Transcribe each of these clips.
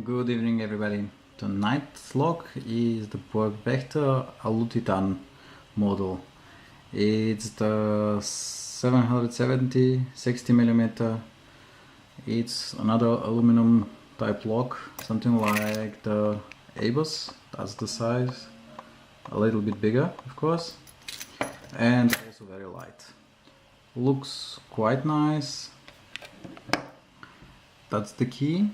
Good evening everybody. Tonight's lock is the Burg Wächter Alutitan model. It's the 770 60mm. It's another aluminum type lock, something like the Abus. That's the size, a little bit bigger of course, and also very light. Looks quite nice. That's the key.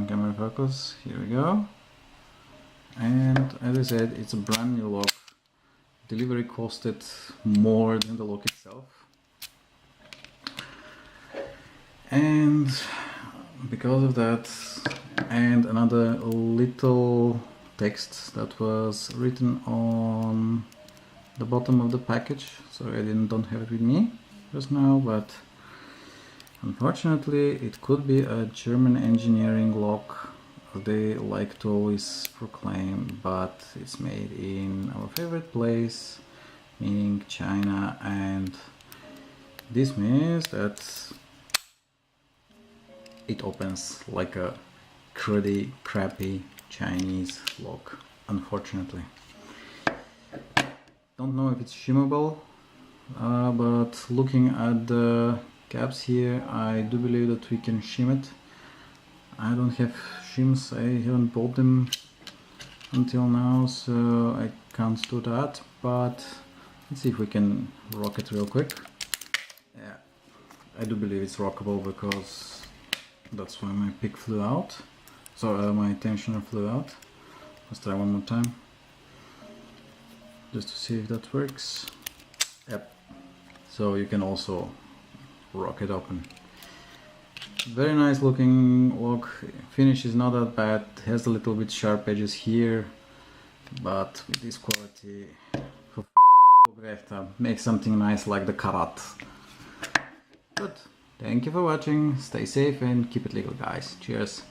Camera focus, here we go. And as I said, it's a brand new lock. Delivery costed more than the lock itself. And because of that, and another little text that was written on the bottom of the package. Sorry, I don't have it with me just now, but unfortunately, it could be a German engineering lock, they like to always proclaim, but it's made in our favorite place, meaning China, and this means that it opens like a crappy Chinese lock, unfortunately. Don't know if it's shimmable, but looking at the caps here, I do believe that we can shim it. I don't have shims, I haven't bought them until now, so I can't do that, but let's see if we can rock it real quick. Yeah, I do believe it's rockable because that's why my pick flew out, so my tensioner flew out. Let's try one more time just to see if that works. Yep, so you can also rock it open. Very nice looking lock. Finish is not that bad, has a little bit sharp edges here, but with this quality, for make something nice like the Karat. Good. Thank you for watching, stay safe and keep it legal guys. Cheers.